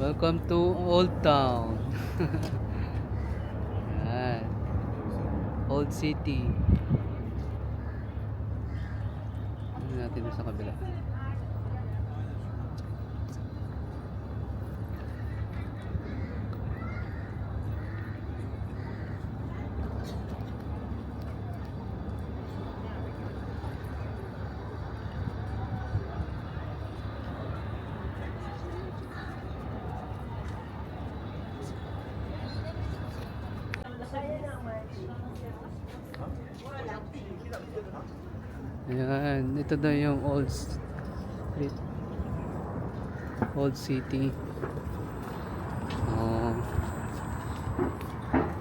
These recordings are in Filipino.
Welcome to Old Town. Yan. Old City. Ano natin sa kabila? Ayan, ito daw yung Old Street, Old City. Oh,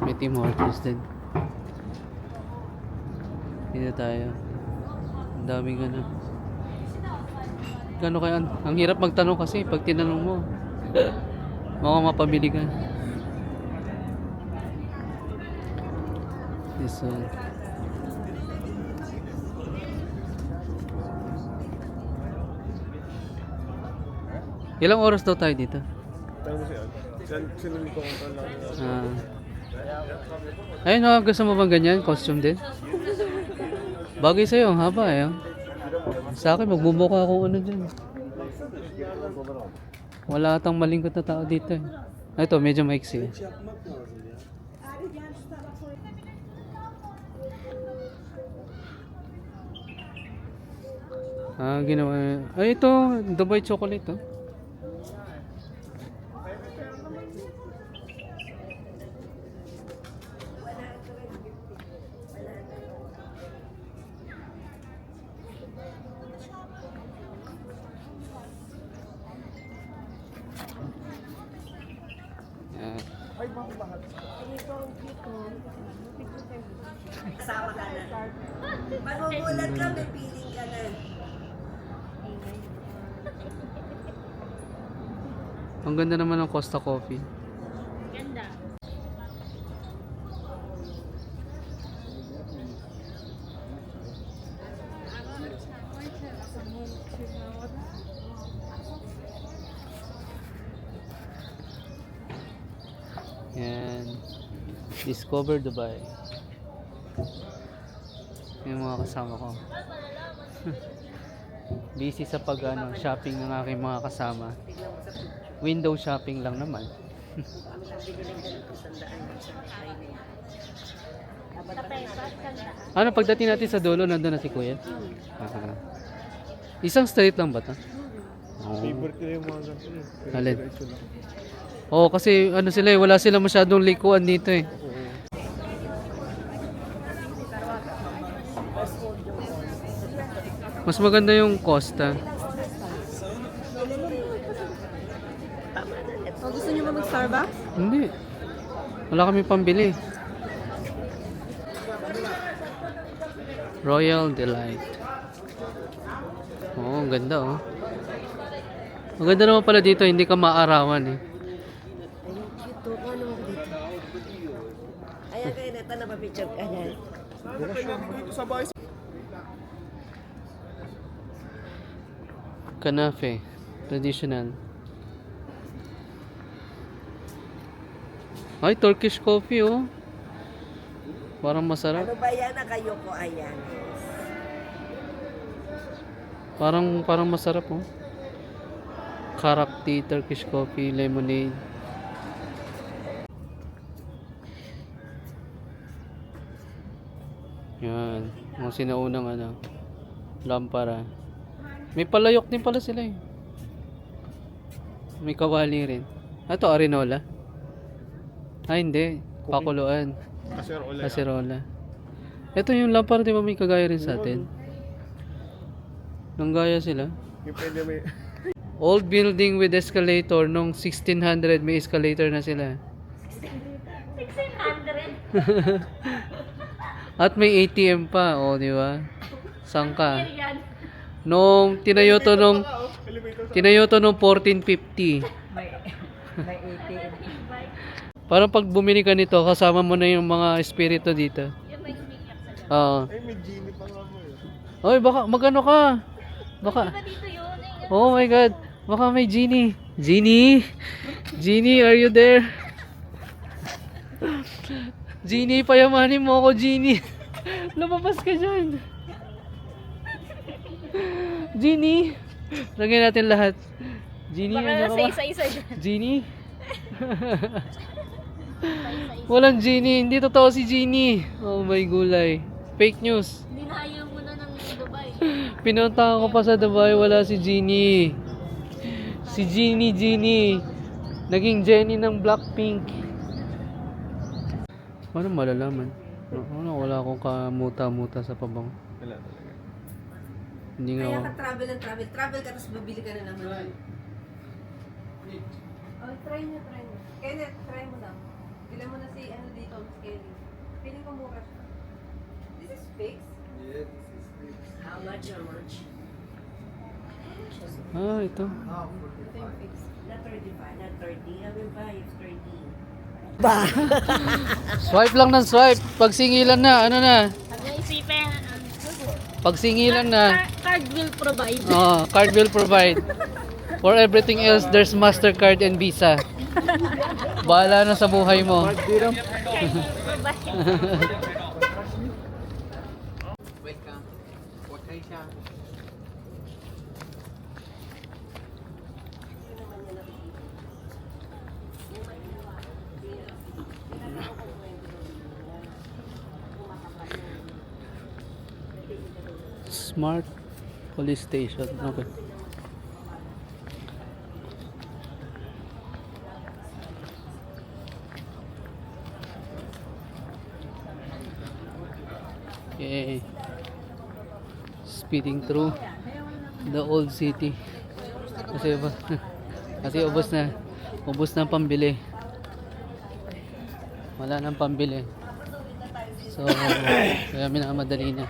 may Tim Hortons din. Dito tayo. Ang daming ano. Gano kaya? Ang hirap magtanong kasi pag tinanong mo. Baka mapabili ka. This one. Ilang oras daw tayo dito? Tayo mo siya. Sinunod ko kung lang. Ayun, no, gusto mo bang ganyan? Costume din? Bagay sa'yo, ang haba eh. Sa akin, magbubuka ako ano dyan. Wala atang malingkot na tao dito eh. Ito, medyo maiksi. Ginawa. Ay, ito, Dubai chocolate oh. Kasama ka na. Magugulat ka, may feeling ka na. Ang ganda naman ng Costa Coffee. Ganda. Yan. Discover Dubai. Yung mga kasama ko. Busy sa shopping ng aking mga kasama. Window shopping lang naman. Ano, pagdating natin sa dulo, nandun na si Kuya? Isang street lang ba ito? Favorite ko yung mga ganito. Alin? Oo, kasi ano sila eh, wala sila masyadong likuan dito eh. Mas maganda yung Costa. Oh, gusto niyo ba mag-Starbucks? Hindi. Wala kami pambili. Royal Delight. Oo, ang ganda oh. Ang ganda naman pala dito, hindi ka maarawan eh. Ito, ano ako dito? Ayan kayo, neta na pa-picture ka na. Kanafe. Traditional. Ay, Turkish coffee oh. Parang masarap. Ano ba yan? Kayo ko, ayan. Parang masarap oh. Karak tea, Turkish coffee, lemonade. Yan. Mga sinaunang ano. Lampara. May palayok din pala sila eh. May kawali rin. Ito, Arinola. Ay, hindi. Pakuluan. Kaserola. Ito yung lampara, di ba may kagaya rin sa atin? Nanggaya sila. Yung pwede may... Old building with escalator. Nung 1600 may escalator na sila. 1600? At may ATM pa, oh, di ba? Saan ka? Nung tinayo to nung 1450. May ATM. Parang pag bumili ka nito, kasama mo na yung mga espiritu dito. Oo. Ay, may genie pa nga mo eh. Oy, baka magano ka? Baka. Oh my God. Baka may genie. Genie? Genie, are you there? Genie, payamanin mo ako, Genie. Lumabas ka dyan. Genie. Lagyan natin lahat. Genie, ano ka ba? isa-isa dyan. Genie? Walang Genie. Hindi totoo si Genie. Oh my gulay. Fake news. Dinaya mo na ng Dubai. Pinuntahan ko pa sa Dubai. Wala si Genie. Si Genie. Naging Jenny ng Blackpink. Paano malalaman? Wala akong kamuta-muta sa pabango. Wala talaga. Hindi nga Kaya ako. ka travel and travel. Travel ka, tapos bibili ka na naman. Oh, try nyo. Kenneth, try mo lang. Bilan mo na si, ano dito, si Kelly. Feeling ko mura siya. This is fixed? Yeah, this is fixed. How much? Ah, ito. Ito yung fixed. Not 35, not 30. Sabi pa, it's 30. Swipe lang ng swipe. Pag singilan na, ano na? Huwag mo isipin. Pag singilan na, Card will provide. card will provide. For everything else, there's MasterCard and Visa. Bahala na sa buhay mo. Smart police station. Okay. Okay. Speeding through the old city. Kasi ba? Kasi ubos na. Ubos na ang pambili. Wala nang pambili. So, kaya minamadali na.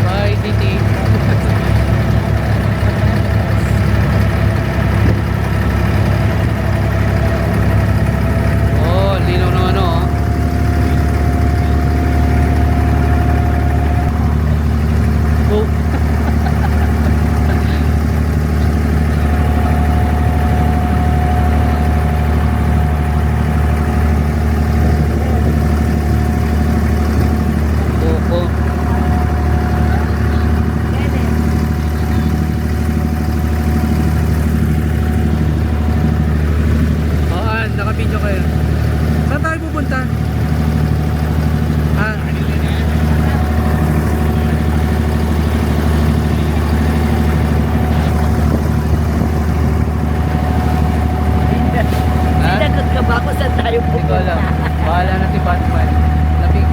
Bye, Titi. Oh, linaw ng ano, oh. Oh. Oh, oh. Naka-video kayo. Saan tayo pupunta? Ah. Ha? Sinagot ka ba ako saan tayo Hindi ko pupunta? alam. Bahala na si Batman. Labing.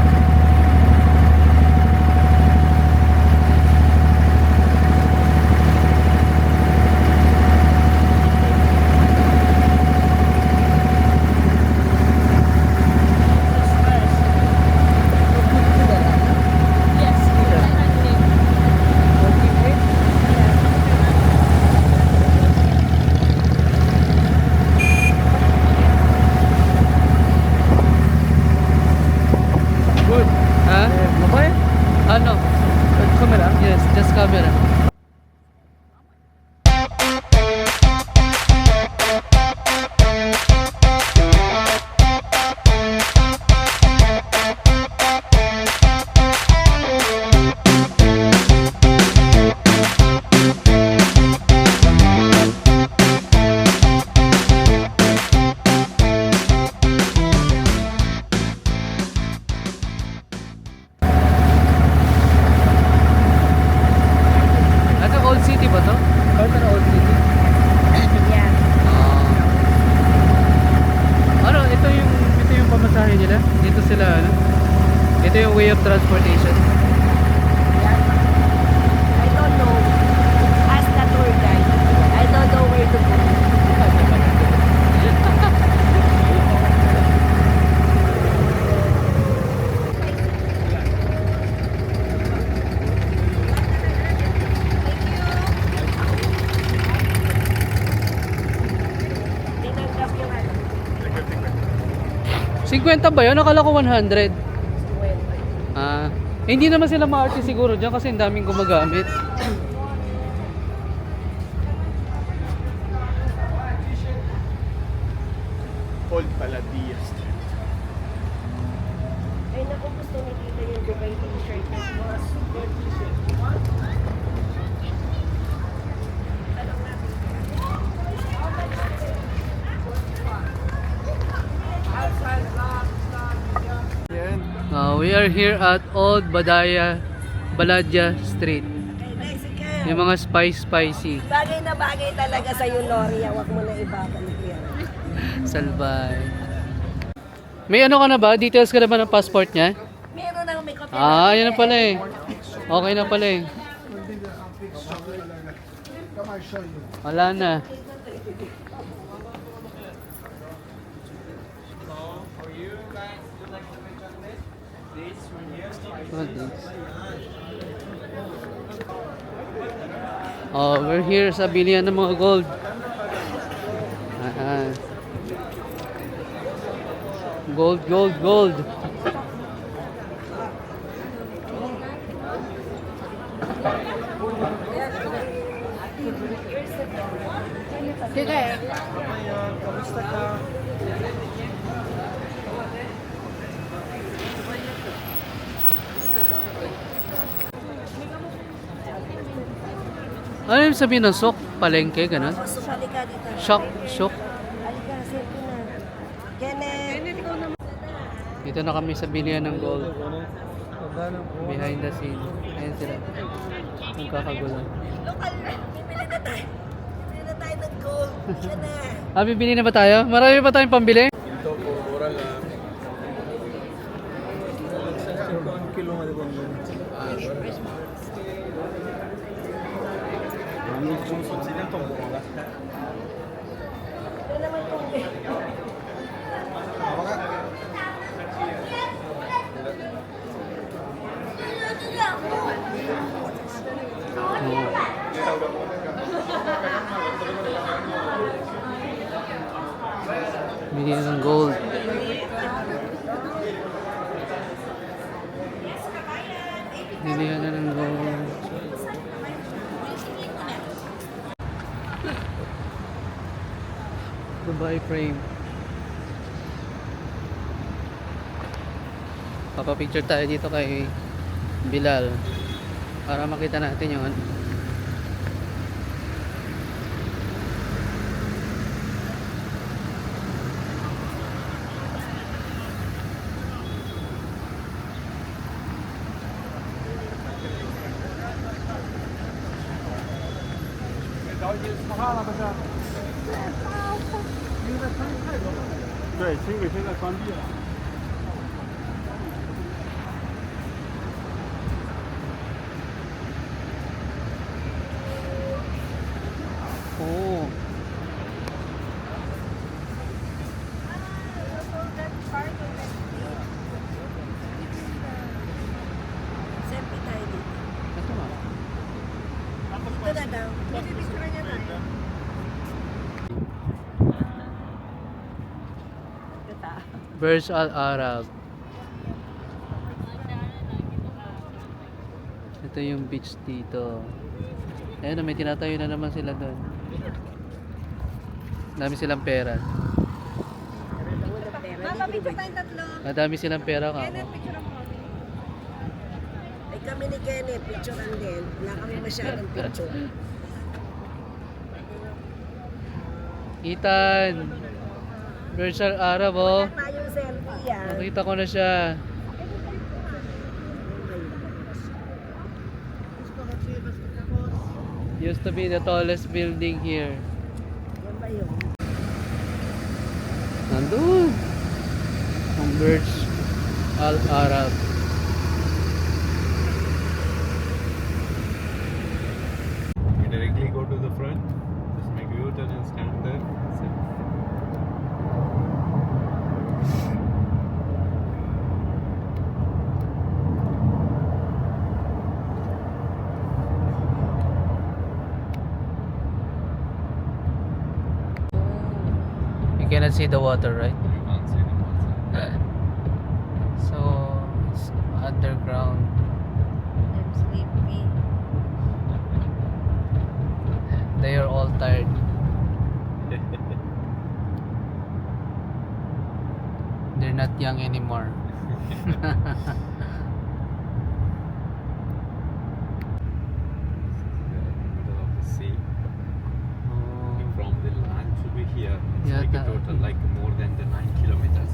sinabi nila? Dito sila, ano? Ito yung way of transportation. I don't know. Ask the tour guide. I don't know where to go. Tinanggap yung ano. 50 ba yun? Akala ko 100. Hindi naman sila maarte siguro dyan kasi ang daming gumagamit. Old Paladia Street. Ay naku, gusto ni Tita yung Dubai t-shirt niya. Mga super t-shirt. Tanong natin. Yan. We are here at Old Baladja Street. Okay, Mexican. Yung mga spicy. Bagay na bagay talaga sa'yo, Lori. Huwag mo na ibabalik yan. Salbay. May ano ka na ba? Details ka na ba ng passport niya? Meron na may kopya. Yan na pala eh. Okay na pala eh. Wala na. What is? We're here sa bilihan ng mga gold. Gold, gold, gold. Ano yung sabihin ng sok? Palengke, ganun? So, halika dito. Shock, shock. Halika, safety na. Kenneth, ikaw naman. Dito na kami sa bilihan ng gold. Behind the scene. Ayan sila. Nagkakagulo. Local na. Bibili na tayo. Bibili na tayo ng gold. Yan na. Bibili na ba tayo? Marami ba tayong pambili? Ito po, mura lang. Ang kilo nga diba? Ang sumusod sila itong bunga. Ito naman kung Bilihan ng gold. Bilihan na ng gold. Dubai frame. Papapicture tayo dito kay Bilal para makita natin yung ano. Oh. selfie tayo dito. Ito nga. Dito na daw. Pipicture niya tayo. Burj Al Arab. Ito yung beach dito. Ayun, may tinatayo na naman sila doon. Dami silang pera. Mama, picture tayong tatlo. Madami silang pera ka. Kenneth, picture ako. Ay kami ni Kenneth, picturean din. Wala kami masyadong picture. Ethan! Burj Al Arab oh. Wala tayong selfie yan. Nakita ko na siya. Used to be the tallest building here. Yan ba yun? Nandun. Ang Burj Al Arab. We directly go to the front, just make a U-turn and stand there. That's it. You cannot see the water, right? You can't see them outside. So it's underground. I'm sleepy. They are all tired. They're not young anymore. Middle of the sea. Oh, From the land to be here, it's Yeah, like a that- total like more than the 9 kilometers.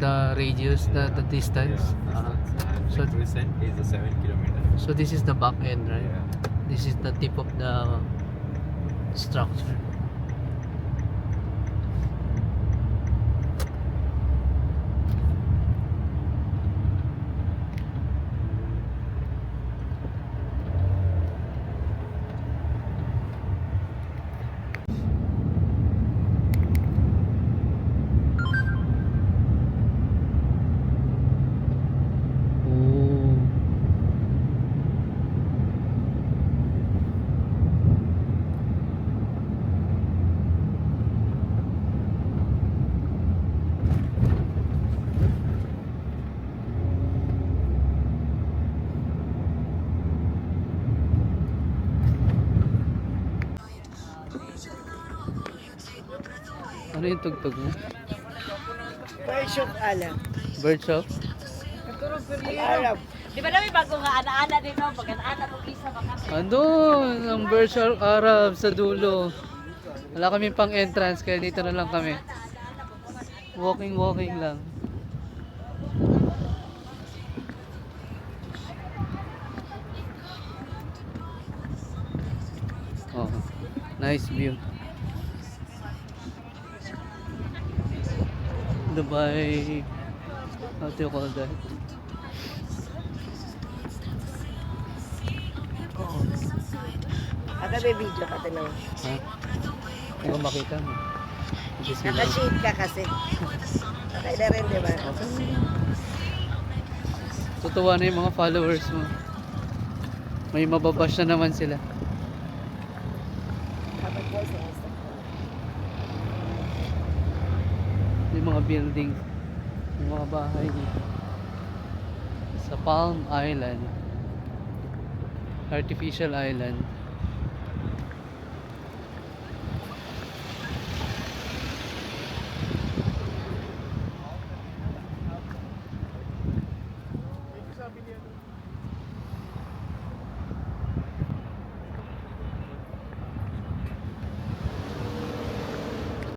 the radius, the Yeah. distance. Yeah, distance. And so- so recent is a 7 kilometers. So this is the back end, right? Yeah. This is the tip of the structure. Oh. Ano yung tugtog mo? Birds of Allah. Bird shop? Arab. Di ba namin bago nga ana-ana din no? Pag ana mo isa baka. Andun, ang Bird Shop Arab sa dulo. Wala kami pang entrance kaya dito na lang kami. Walking lang. Oh, nice view. Dubai, how do you call that? Aka may video ka tinawag. Ha? Hindi ko makita mo. Hindi sila. Nakashade ka kasi. Okay na rin, di ba? Tutuwa na yung mga followers mo. May mababash na naman sila. Kapag boys na gusto. Yung mga building, yung mga bahay dito. Sa Palm Island, artificial island.